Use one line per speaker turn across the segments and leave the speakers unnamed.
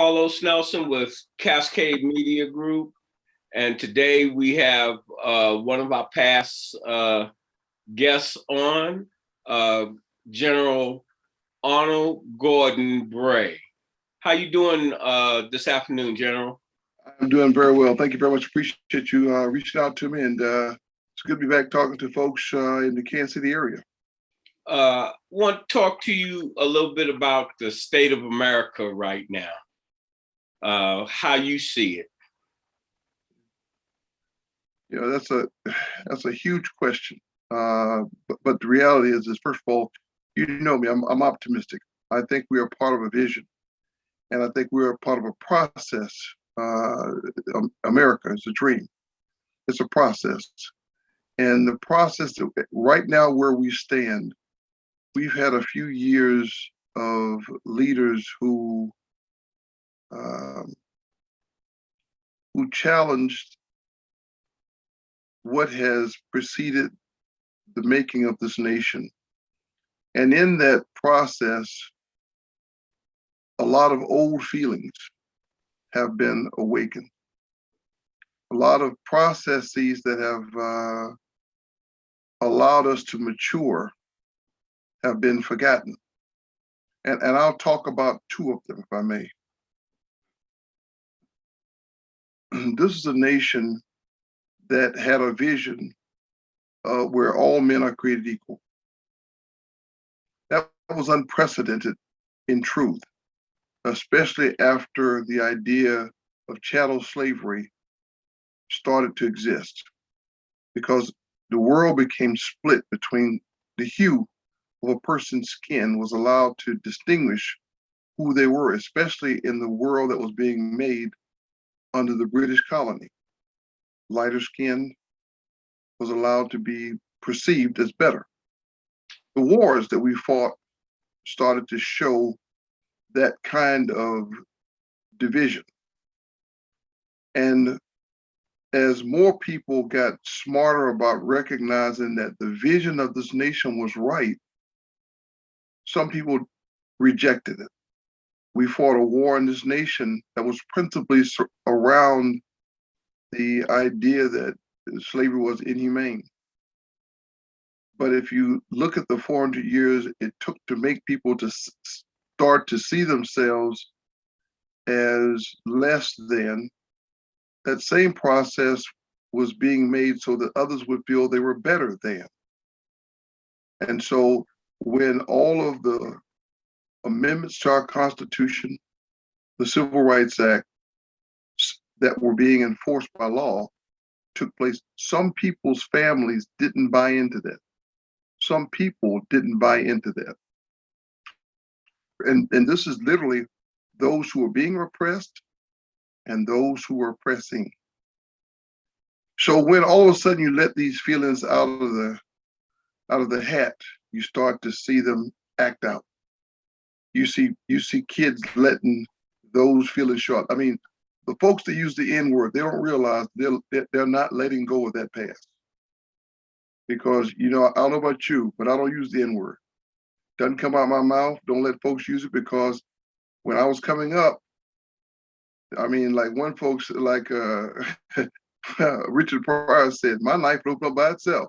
Carlos Nelson with Cascade Media Group, and today we have one of our past guests on, General Arnold Gordon-Bray. How you doing this afternoon, General?
I'm doing very well. Thank you very much. Appreciate you reaching out to me, and it's good to be back talking to folks in the Kansas City area.
Want to talk to you a little bit about the state of America right now. How you see it?
You know, that's a huge question. But the reality is first of all, you know me, I'm optimistic. I think we are part of a vision, and I think we are part of a process. America is a dream. It's a process, and the process that right now where we stand, we've had a few years of leaders who challenged what has preceded the making of this nation. And in that process, a lot of old feelings have been awakened. A lot of processes that have allowed us to mature have been forgotten. And I'll talk about two of them, if I may. This is a nation that had a vision where all men are created equal. That was unprecedented in truth, especially after the idea of chattel slavery started to exist, because the world became split between the hue of a person's skin was allowed to distinguish who they were, especially in the world that was being made under the British colony. Lighter skin was allowed to be perceived as better. The wars that we fought started to show that kind of division. And as more people got smarter about recognizing that the vision of this nation was right, some people rejected it. We fought a war in this nation that was principally around the idea that slavery was inhumane. But if you look at the 400 years it took to make people to start to see themselves as less than, that same process was being made so that others would feel they were better than. And so when all of the amendments to our Constitution, the Civil Rights Act that were being enforced by law took place, some people's families didn't buy into that. Some people didn't buy into that. And this is literally those who are being repressed and those who are oppressing. So when all of a sudden you let these feelings out of the hat, you start to see them act out. You see kids letting those feelings show up. I mean, the folks that use the N-word, they don't realize they're not letting go of that past. Because, you know, I don't know about you, but I don't use the N-word. Doesn't come out my mouth. Don't let folks use it, because when I was coming up, I mean, like one folks, like Richard Pryor said, my knife would open up by itself.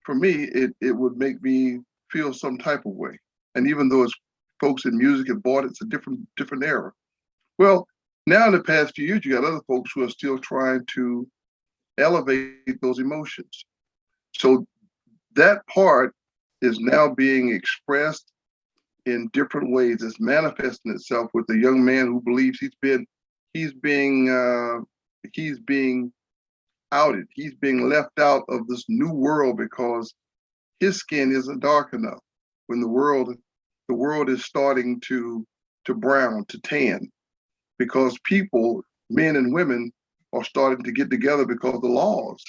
For me, it would make me feel some type of way. And even though it's folks in music have bought it, it's a different era. Well, now in the past few years, you got other folks who are still trying to elevate those emotions. So that part is now being expressed in different ways. It's manifesting itself with a young man who believes he's being outed. He's being left out of this new world because his skin isn't dark enough. When the world is starting to brown, to tan, because people, men and women, are starting to get together because the laws.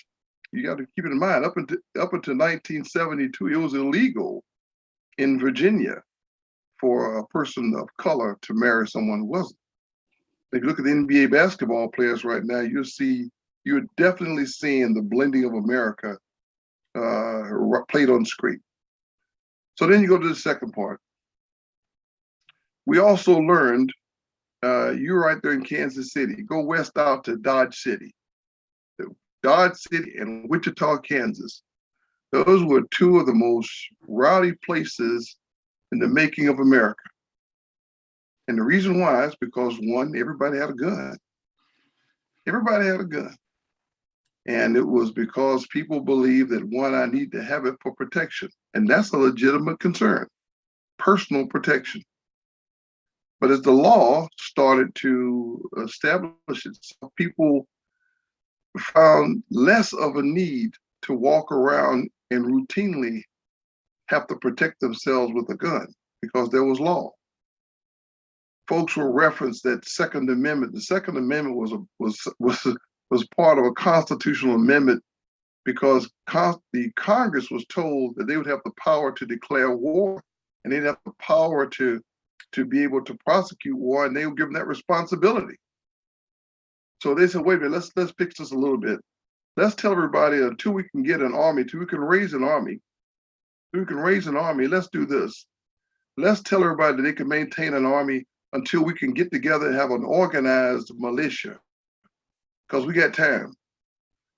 You got to keep it in mind, up until 1972, it was illegal in Virginia for a person of color to marry someone who wasn't. If you look at the NBA basketball players right now, you're definitely seeing the blending of America played on screen. So then you go to the second part. We also learned You're right there in Kansas City. Go west out to Dodge City. Dodge City and Wichita, Kansas. Those were two of the most rowdy places in the making of America. And the reason why is because, one, everybody had a gun. Everybody had a gun. And it was because people believed that, one, I need to have it for protection. And that's a legitimate concern, personal protection. But as the law started to establish itself, people found less of a need to walk around and routinely have to protect themselves with a gun because there was law. Folks will reference that Second Amendment. The Second Amendment was part of a constitutional amendment because the Congress was told that they would have the power to declare war and they'd have the power to be able to prosecute war, and they were given that responsibility. So they said, wait a minute, let's fix this a little bit. Let's tell everybody until we can get an army, till we can raise an army, let's do this. Let's tell everybody that they can maintain an army until we can get together and have an organized militia, because we got time.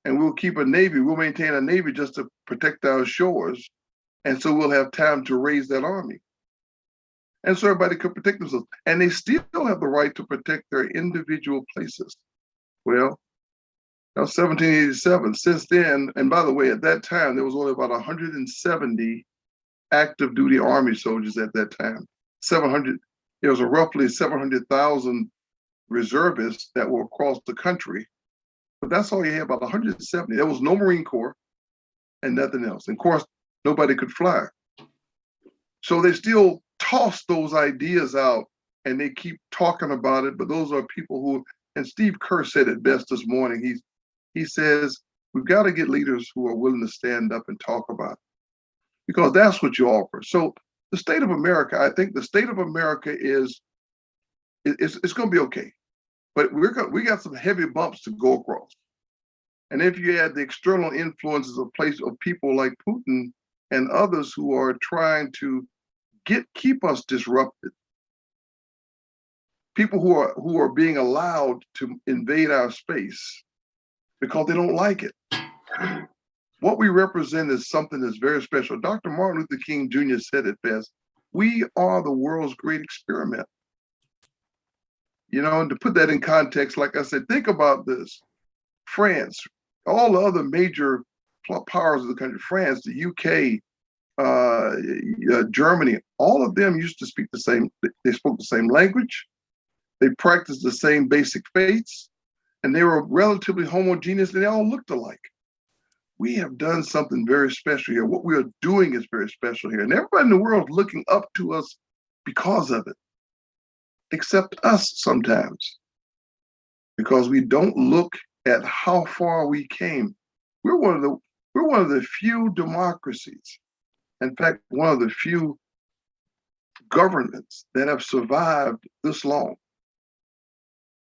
And we'll keep a navy, we'll maintain a navy just to protect our shores. And so we'll have time to raise that army. And so everybody could protect themselves. And they still have the right to protect their individual places. Well, that was 1787. Since then, and by the way, at that time, there was only about 170 active duty Army soldiers at that time. 700, there was roughly 700,000 reservists that were across the country. But that's all you had, about 170. There was no Marine Corps and nothing else. And of course, nobody could fly. So they still toss those ideas out and they keep talking about it, but those are people who, and Steve Kerr said it best this morning. He says, we've got to get leaders who are willing to stand up and talk about it, because that's what you offer. So the state of America, I think the state of America it's going to be okay, but we got some heavy bumps to go across. And if you add the external influences of people like Putin and others who are trying to keep us disrupted, people who are being allowed to invade our space because they don't like it. What we represent is something that's very special. Dr. Martin Luther King Jr. said it best. We are the world's great experiment. You know, and to put that in context, like I said, think about this. France, all the other major powers of the country, France, the UK, Germany, all of them used to speak the same, they spoke the same language, they practiced the same basic faiths, and they were relatively homogeneous, and they all looked alike. We have done something very special here. What we are doing is very special here. And everybody in the world is looking up to us because of it, except us sometimes, because we don't look at how far we came. We're one of the few democracies, in fact, one of the few governments that have survived this long.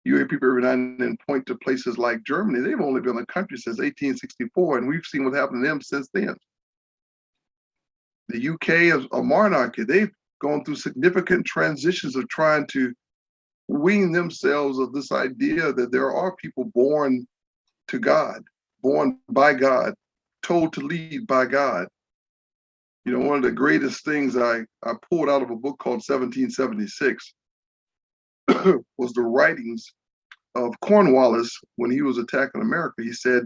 You hear people every now and then point to places like Germany. They've only been a country since 1864, and we've seen what happened to them since then. The UK is a monarchy. They've gone through significant transitions of trying to wean themselves of this idea that there are people born to God, born by God, told to lead by God. You know, one of the greatest things I pulled out of a book called 1776 was the writings of Cornwallis when he was attacking America. He said,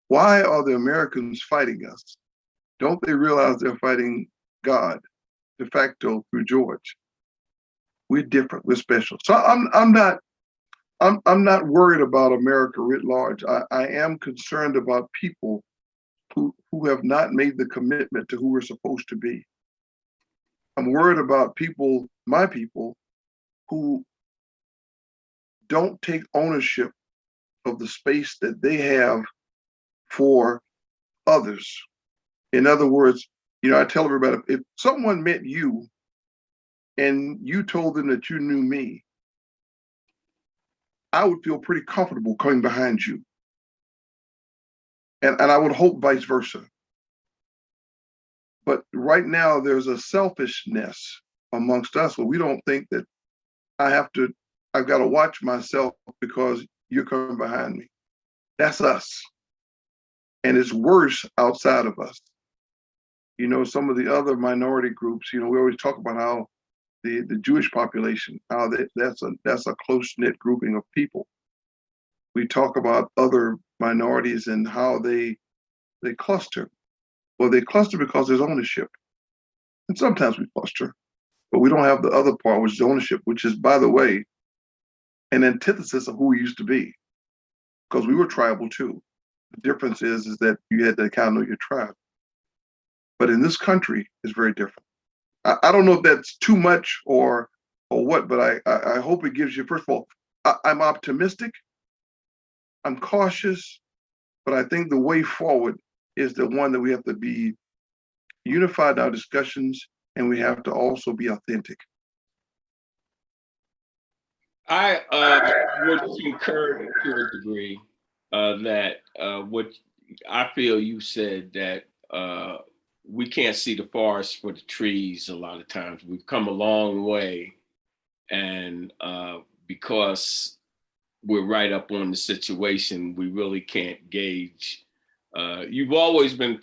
why are the Americans fighting us? Don't they realize they're fighting God, de facto, through George? We're different, we're special. So I'm not worried about America writ large. I am concerned about people who have not made the commitment to who we're supposed to be. I'm worried about people, my people, who don't take ownership of the space that they have for others. In other words, you know, I tell everybody, if someone met you and you told them that you knew me, I would feel pretty comfortable coming behind you. And I would hope vice versa. But right now, there's a selfishness amongst us where we don't think that I have to I've got to watch myself because you're coming behind me. That's us. And it's worse outside of us. You know, some of the other minority groups, you know, we always talk about how the Jewish population, how that's a close-knit grouping of people. We talk about other minorities and how they cluster. Well, they cluster because there's ownership. And sometimes we cluster, but we don't have the other part, which is ownership, which is, by the way, an antithesis of who we used to be, because we were tribal too. The difference is that you had to kind of know your tribe. But in this country, it's very different. I don't know if that's too much or what, but I hope it gives you, first of all, I'm optimistic, I'm cautious, but I think the way forward is the one that we have to be unified in our discussions, and we have to also be authentic.
I would concur to a degree that what I feel you said, that we can't see the forest for the trees a lot of times. We've come a long way, and because we're right up on the situation, we really can't gauge. You've always been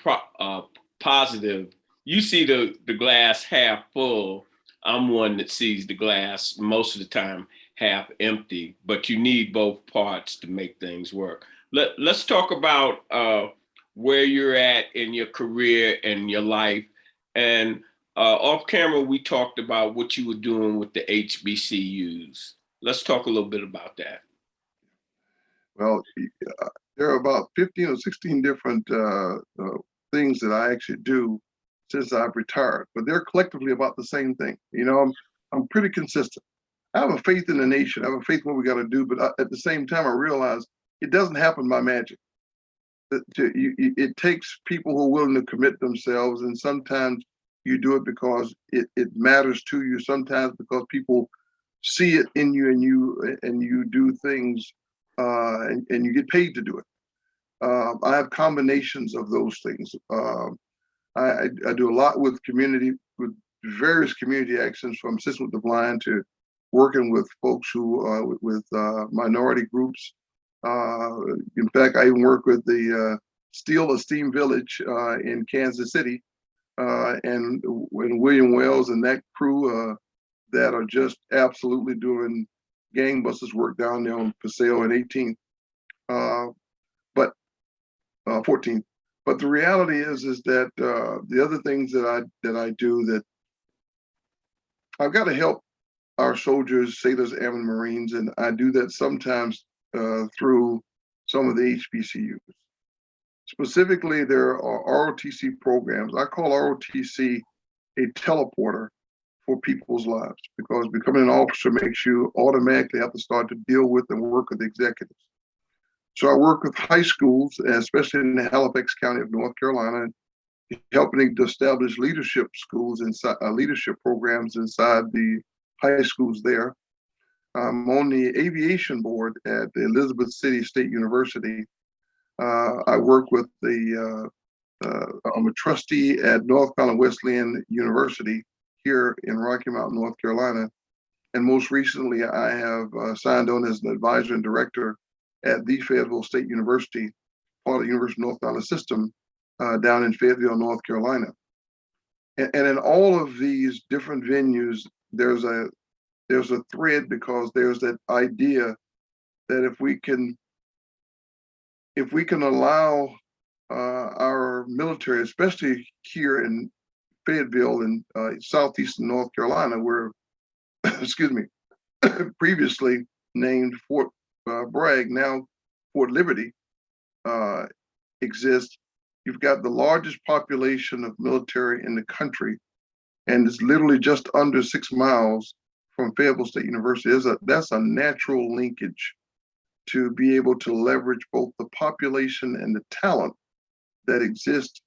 positive. You see the glass half full. I'm one that sees the glass most of the time half empty, but you need both parts to make things work. Let's talk about where you're at in your career and your life. And off camera, we talked about what you were doing with the HBCUs. Let's talk a little bit about that.
Well, there are about 15 or 16 different things that I actually do since I've retired, but they're collectively about the same thing. You know, I'm pretty consistent. I have a faith in the nation. I have a faith in what we got to do, but at the same time, I realize it doesn't happen by magic. It takes people who are willing to commit themselves, and sometimes you do it because it matters to you. Sometimes because people see it in you, and you do things, and you get paid to do it. I have combinations of those things. I do a lot with various community actions, from assisting with the blind to working with folks who with minority groups. In fact, I even work with the Steel Esteem Village in Kansas City, and William Wells and that crew that are just absolutely doing gangbusters work down there on Paseo and 18th, but 14th. But the reality is that the other things that I do, that I've got to help our soldiers, sailors, airmen, Marines, and I do that sometimes through some of the HBCUs. Specifically, there are ROTC programs. I call ROTC a teleporter for people's lives, because becoming an officer makes you automatically have to start to deal with and work with executives. So I work with high schools, especially in the Halifax County of North Carolina, helping to establish leadership schools inside leadership programs inside the high schools there. I'm on the aviation board at the Elizabeth City State University. I work with I'm a trustee at North Carolina Wesleyan University here in Rocky Mount, North Carolina. And most recently, I have signed on as an advisor and director at the Fayetteville State University, part of the University of North Carolina system, down in Fayetteville, North Carolina. And in all of these different venues, there's a thread, because there's that idea that if we can allow our military, especially here in Fayetteville and southeastern North Carolina, where, excuse me, previously named Fort Bragg, now Fort Liberty, exists. You've got the largest population of military in the country, and it's literally just under 6 miles from Fayetteville State University. That's a natural linkage to be able to leverage both the population and the talent that exists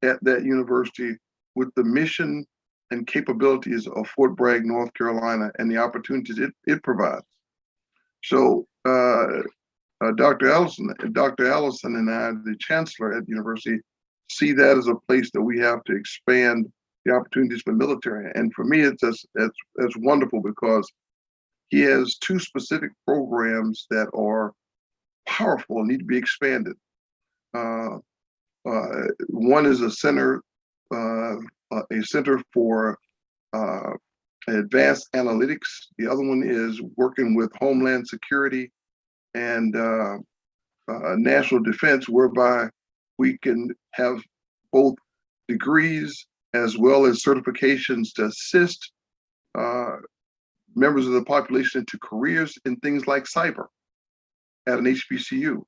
at that university with the mission and capabilities of Fort Bragg, North Carolina, and the opportunities it provides. So Dr. Allison and I, the chancellor at the university, see that as a place that we have to expand the opportunities for military. And for me, it's wonderful, because he has two specific programs that are powerful and need to be expanded. One is a center for advanced analytics. The other one is working with Homeland Security and national defense, whereby we can have both degrees as well as certifications to assist members of the population into careers in things like cyber at an HBCU.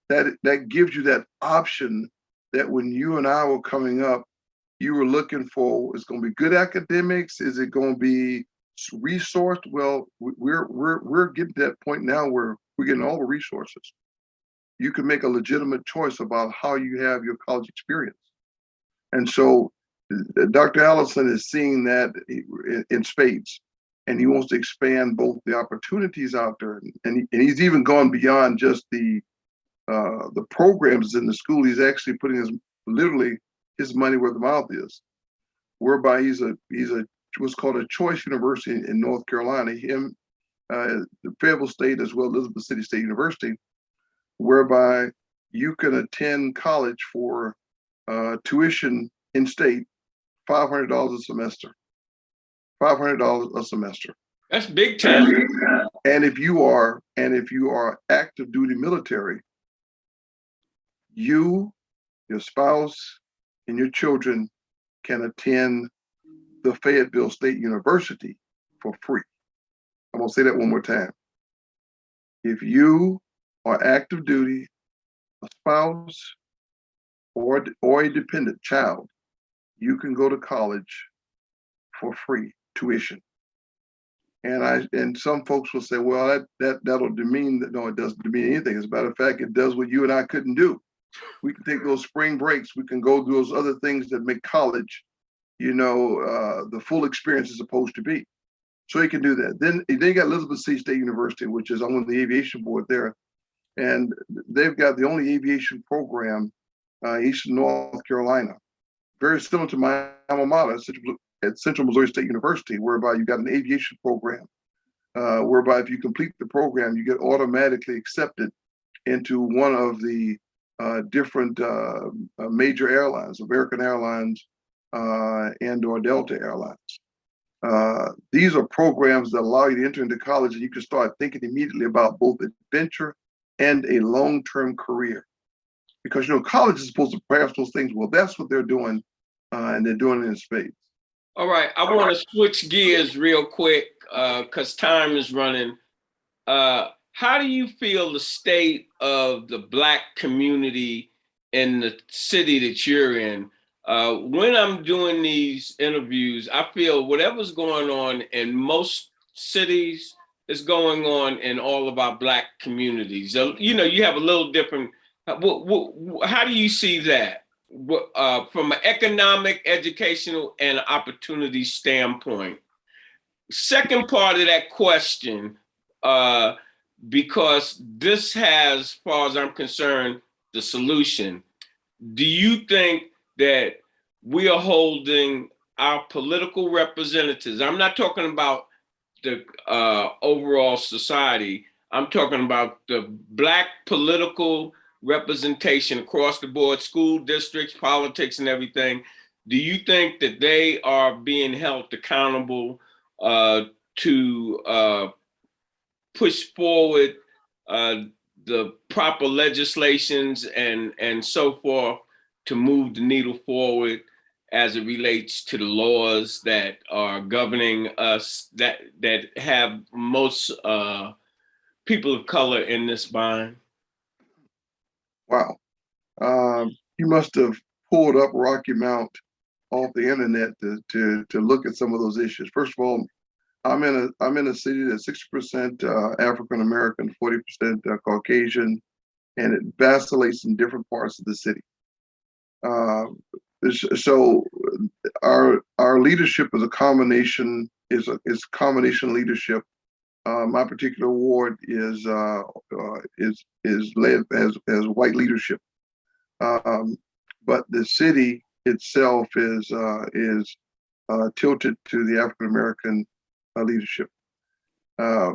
That gives you that option that when you and I were coming up, you were looking for, it's going to be good academics, is it going to be resourced? Well, we're getting to that point now where we're getting all the resources. You can make a legitimate choice about how you have your college experience. And so Dr. Allison is seeing that in spades, and he wants to expand both the opportunities out there, and he's even gone beyond just the programs in the school. He's actually putting literally his money where the mouth is, whereby he's a what's called a choice university in North Carolina. The Fayetteville State as well as Elizabeth City State University, whereby you can attend college for tuition in state, $500 a semester. $500 a semester.
That's big time.
And if you are active duty military, you, your spouse, and your children can attend the Fayetteville State University for free. I'm gonna say that one more time. If you are active duty, a spouse, or a dependent child, you can go to college for free tuition. And some folks will say, well, that'll demean that. No, it doesn't demean anything. As a matter of fact, it does what you and I couldn't do. We can take those spring breaks. We can go do those other things that make college, the full experience is supposed to be. So you can do that. Then you got Elizabeth City State University, which is, I'm on the aviation board there, and they've got the only aviation program Eastern North Carolina, very similar to my alma mater at Central Missouri State University, whereby you got an aviation program, whereby if you complete the program, you get automatically accepted into one of the different major airlines, American Airlines and or Delta Airlines. These are programs that allow you to enter into college, and you can start thinking immediately about both adventure and a long-term career. Because college is supposed to prepare those things. Well, that's what they're doing, and they're doing it in spades.
All right, I want to switch gears real quick because time is running. How do you feel the state of the Black community in the city that you're in? When I'm doing these interviews, I feel whatever's going on in most cities is going on in all of our Black communities. So, you have a little different. How do you see that from an economic, educational, and opportunity standpoint? Second part of that question, because this has, as far as I'm concerned, the solution. Do you think that we are holding our political representatives? I'm not talking about the overall society. I'm talking about the Black political representation across the board, school districts, politics, and everything. Do you think that they are being held accountable to push forward the proper legislations and so forth to move the needle forward as it relates to the laws that are governing us, that have most people of color in this bind?
Wow. You must have pulled up Rocky Mount off the internet to look at some of those issues. First of all, I'm in a city that's 60% African American, 40% Caucasian, and it vacillates in different parts of the city. So our leadership is a combination leadership. My particular ward is led as white leadership, but the city itself is tilted to the African American leadership. Uh,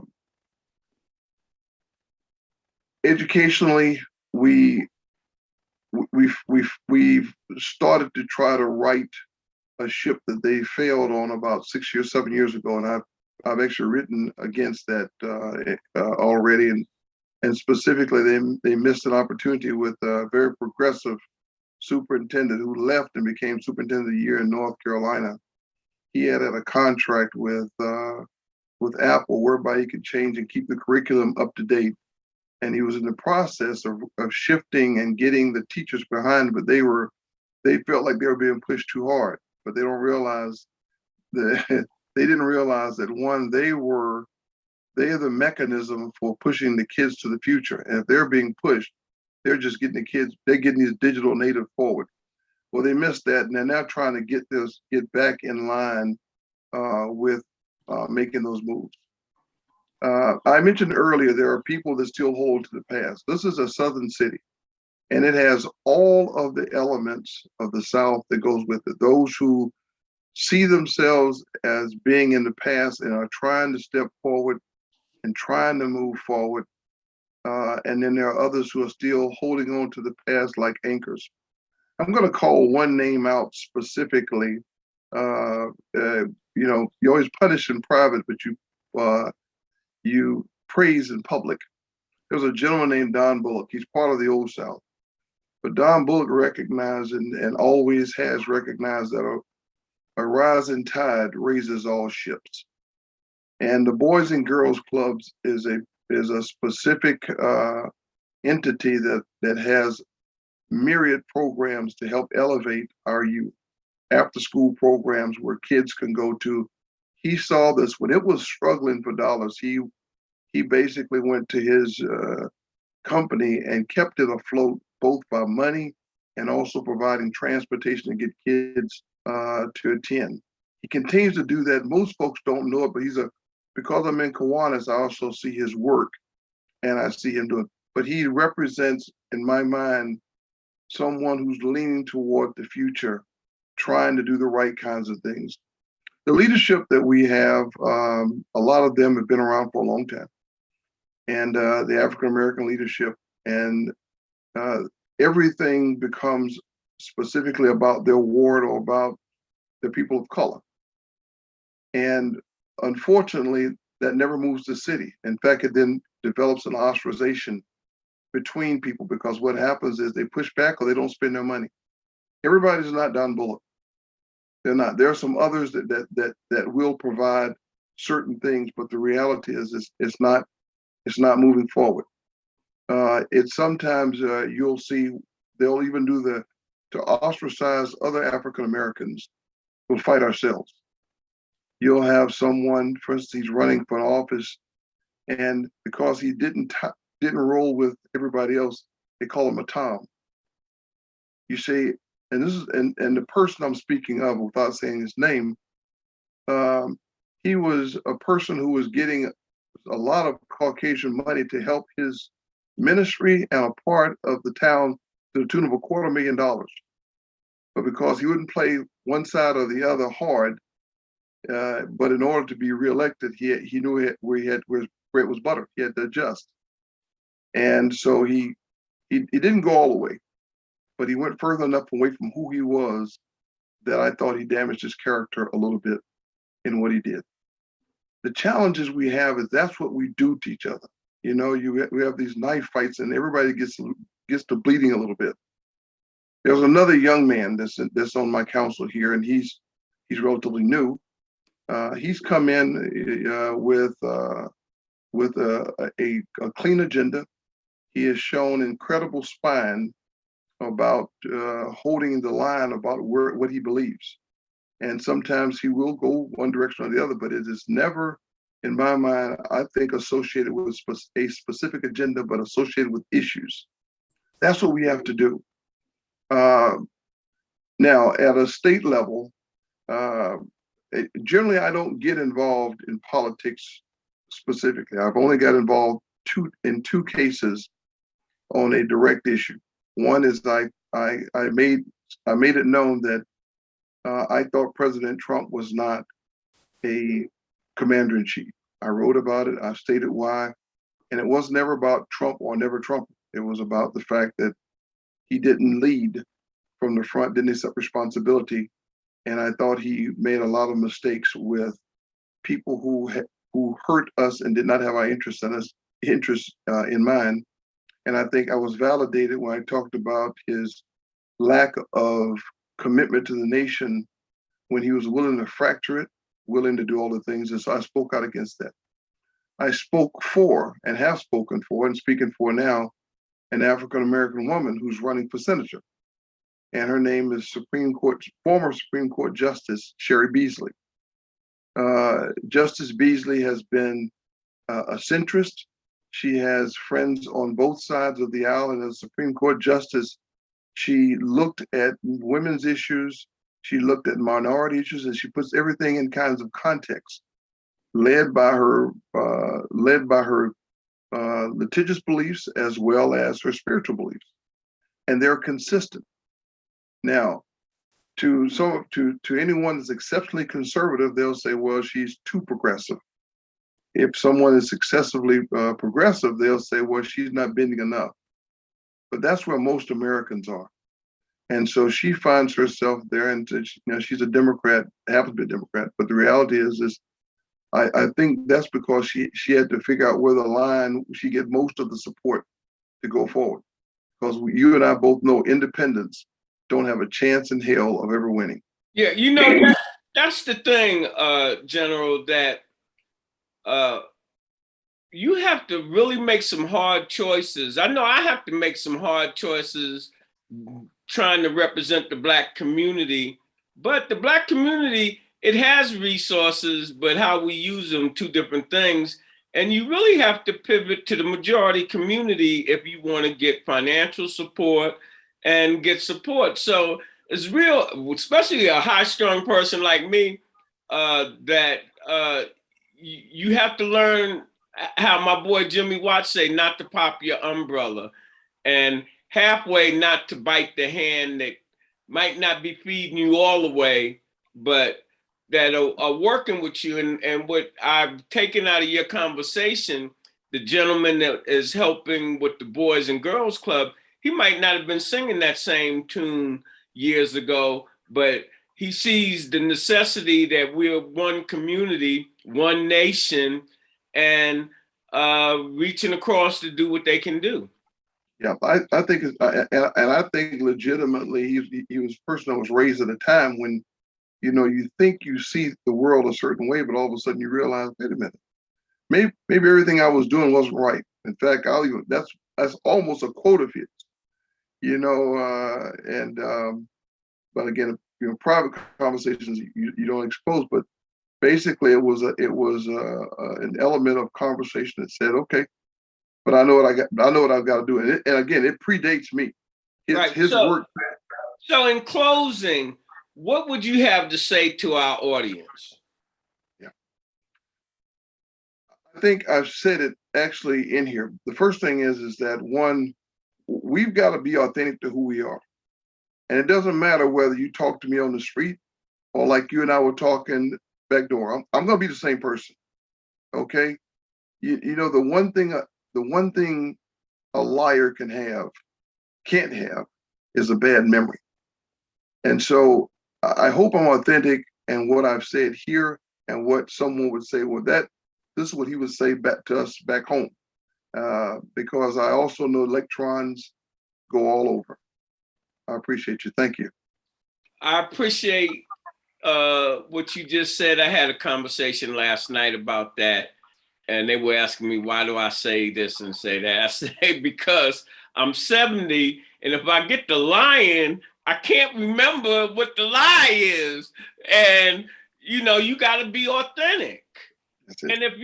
educationally, we've started to try to right a ship that they failed on about 7 years ago, and I've actually written against that already, and specifically they missed an opportunity with a very progressive superintendent who left and became superintendent of the year in North Carolina. He had a contract with Apple whereby he could change and keep the curriculum up to date. And he was in the process of shifting and getting the teachers behind, but they felt like they were being pushed too hard. But they don't realize that they didn't realize that one, they're the mechanism for pushing the kids to the future. And if they're being pushed, they're just getting they're getting these digital native forward. Well, they missed that, and they're now trying to get back in line with making those moves. I mentioned earlier, there are people that still hold to the past. This is a southern city, and it has all of the elements of the South that goes with it. Those who see themselves as being in the past and are trying to step forward and trying to move forward. And then there are others who are still holding on to the past like anchors. I'm going to call one name out specifically. You always punish in private, but you praise in public. There's a gentleman named Don Bullock. He's part of the Old South. But Don Bullock recognized and always has recognized that a rising tide raises all ships. And the Boys and Girls Clubs is a specific entity that has myriad programs to help elevate our youth. After school programs where kids can go to. He saw this when it was struggling for dollars. He basically went to his company and kept it afloat both by money and also providing transportation to get kids to attend. He continues to do that. Most folks don't know it, but because I'm in Kiwanis, I also see his work and I see him do it. But he represents, in my mind, someone who's leaning toward the future, trying to do the right kinds of things. The leadership that we have, a lot of them have been around for a long time. And the African-American leadership, and everything becomes specifically about their ward or about the people of color. And unfortunately, that never moves the city. In fact, it then develops an ostracization between people, because what happens is they push back or they don't spend their money. Everybody's not Don Bullock. They're not. There are some others that will provide certain things, but the reality is it's not moving forward. It's sometimes you'll see they'll even do to ostracize other African Americans. We'll fight ourselves. You'll have someone, for instance, he's running for an office, and because he didn't roll with everybody else, they call him a Tom. You see, and this is and the person I'm speaking of, without saying his name, he was a person who was getting a lot of Caucasian money to help his ministry and a part of the town to the tune of $250,000. But because he wouldn't play one side or the other hard, but in order to be reelected, he knew where it was buttered. He had to adjust, and so he didn't go all the way, but he went further enough away from who he was that I thought he damaged his character a little bit in what he did. The challenges we have is that's what we do to each other. You know, we have these knife fights, and everybody gets to bleeding a little bit. There's another young man that's on my council here, and he's relatively new. He's come in with a clean agenda. He has shown incredible spine about holding the line about what he believes. And sometimes he will go one direction or the other, but it is never, in my mind, I think, associated with a specific agenda, but associated with issues. That's what we have to do. Now, at a state level, generally, I don't get involved in politics specifically. I've only got involved in two cases on a direct issue. One is I made it known that I thought President Trump was not a commander-in-chief. I wrote about it. I stated why. And it was never about Trump or never Trump. It was about the fact that he didn't lead from the front, didn't accept responsibility. And I thought he made a lot of mistakes with people who hurt us and did not have our interests in mind. And I think I was validated when I talked about his lack of commitment to the nation when he was willing to fracture it, willing to do all the things. And so I spoke out against that. I spoke for and have spoken for and speaking for now an African-American woman who's running for senator. And her name is former Supreme Court Justice Sherry Beasley. Justice Beasley has been a centrist. She has friends on both sides of the aisle, and as Supreme Court Justice, she looked at women's issues, she looked at minority issues, and she puts everything in kinds of context, led by her litigious beliefs as well as her spiritual beliefs, and they're consistent. Now, to anyone that's exceptionally conservative, they'll say, well, she's too progressive. If someone is excessively progressive, they'll say, well, she's not bending enough. But that's where most Americans are. And so she finds herself there, and she's a Democrat, happens to be a Democrat, but the reality is I think that's because she had to figure out where the line she get most of the support to go forward. Because you and I both know independents don't have a chance in hell of ever winning.
Yeah, that's the thing, General, that you have to really make some hard choices. I know I have to make some hard choices trying to represent the Black community, but the Black community, it has resources, but how we use them, two different things. And you really have to pivot to the majority community if you want to get financial support and get support. So it's real, especially a high-strung person like me, that you have to learn how my boy Jimmy Watts say, not to pop your umbrella, and halfway not to bite the hand that might not be feeding you all the way, but that are working with you. And what I've taken out of your conversation, the gentleman that is helping with the Boys and Girls Club, he might not have been singing that same tune years ago, but he sees the necessity that we're one community, one nation, and reaching across to do what they can do.
Yeah, I think, and I think legitimately, he was a person that was raised at a time when, you think you see the world a certain way, but all of a sudden you realize, wait a minute, maybe everything I was doing wasn't right. In fact, that's almost a quote of his, but again, private conversations you don't expose, but basically it was an element of conversation that said, okay, but I know what I've got to do. And again, it predates me. His work.
So in closing, what would you have to say to our audience?
Yeah. I think I've said it actually in here. The first thing is that one, we've got to be authentic to who we are. And it doesn't matter whether you talk to me on the street or like you and I were talking back door. I'm going to be the same person. Okay. The one thing a liar can't have is a bad memory. And so I hope I'm authentic in what I've said here and what someone would say, well, this is what he would say back to us back home. Because I also know electrons go all over. I appreciate you. Thank you.
I appreciate what you just said. I had a conversation last night about that. And they were asking me, why do I say this and say that? I say, because I'm 70, and if I get the lying, I can't remember what the lie is. And, you got to be authentic. And if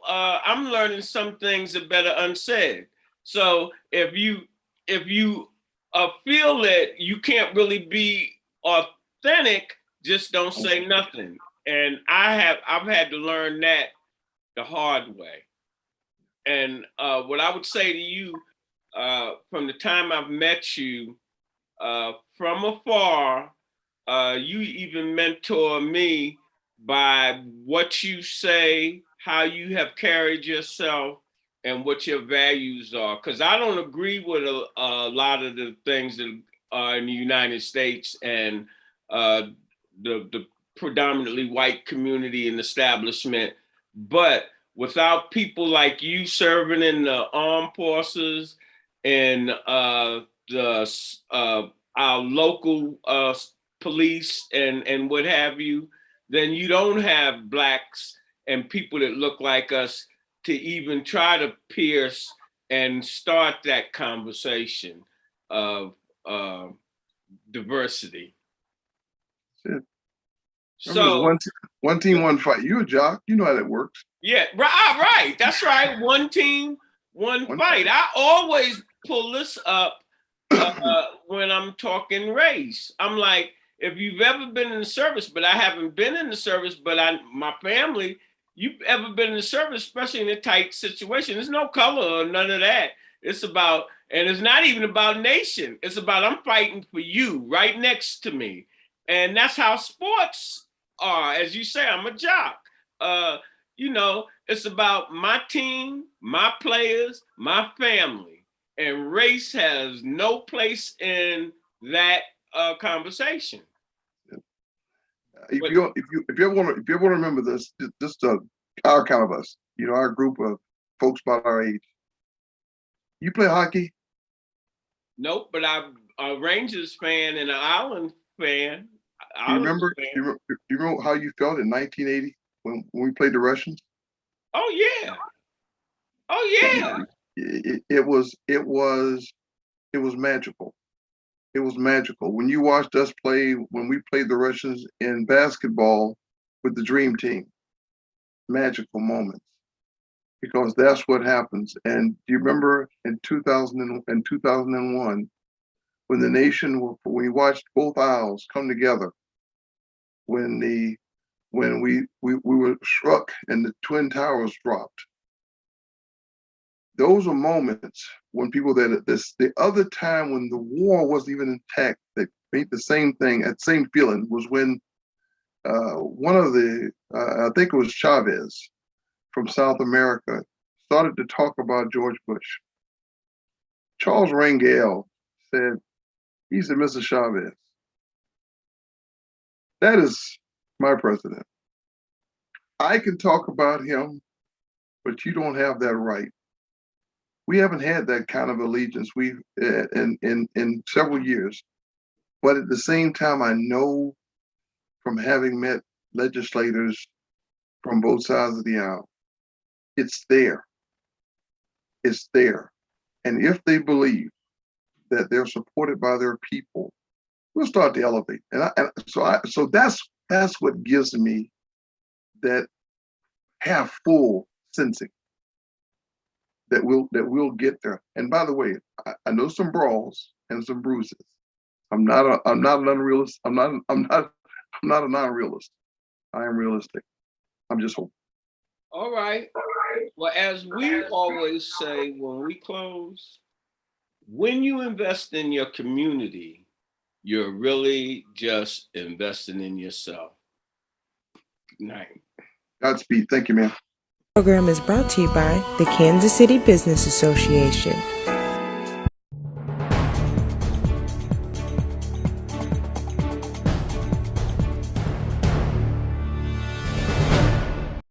I'm learning some things are better unsaid. So if you feel that you can't really be authentic, just don't say nothing. And I've had to learn that the hard way. And what I would say to you, from the time I've met you, from afar, you even mentor me by what you say, how you have carried yourself and what your values are. Because I don't agree with a lot of the things that are in the United States and the predominantly white community and establishment. But without people like you serving in the armed forces and our local police and what have you, then you don't have Blacks and people that look like us to even try to pierce and start that conversation of diversity.
So one team, one fight. You a jock, you know how that works.
Yeah, right. That's right. One team, one fight. I always pull this up when I'm talking race. I'm like, if you've ever been in the service, but I haven't been in the service, but my family, you've ever been in the service, especially in a tight situation. There's no color or none of that. It's about, and it's not even about nation. It's about I'm fighting for you right next to me. And that's how sports are. As you say, I'm a jock. It's about my team, my players, my family. And race has no place in that conversation.
If you ever want to remember this, just our kind of us, our group of folks about our age. You play hockey?
Nope, but I'm a Rangers fan and an Island fan.
You remember how you felt in 1980 when we played the Russians?
Oh yeah.
It was magical. It was magical. When you watched us play, when we played the Russians in basketball with the Dream Team, magical moments, because that's what happens. And do you remember in 2000 and 2001, when the nation, when we watched both aisles come together, when we were struck and the Twin Towers dropped. Those are moments when people the other time when the war wasn't even intact, that made the same thing, that same feeling, was when one of the, I think it was Chavez from South America, started to talk about George Bush. Charles Rangel said, he said, Mr. Chavez, that is my president. I can talk about him, but you don't have that right. We haven't had that kind of allegiance in several years. But at the same time, I know from having met legislators from both sides of the aisle, it's there. It's there. And if they believe that they're supported by their people, we'll start to elevate. So that's what gives me that half full sensing that we'll get there. And by the way, I know some brawls and some bruises. I'm not an unrealist. I'm not a non-realist. I am realistic. I'm just hoping.
All right. Well, as we always say when we close, when you invest in your community, you're really just investing in yourself. Good night.
Godspeed. Thank you, man.
The program is brought to you by the Kansas City Business Association.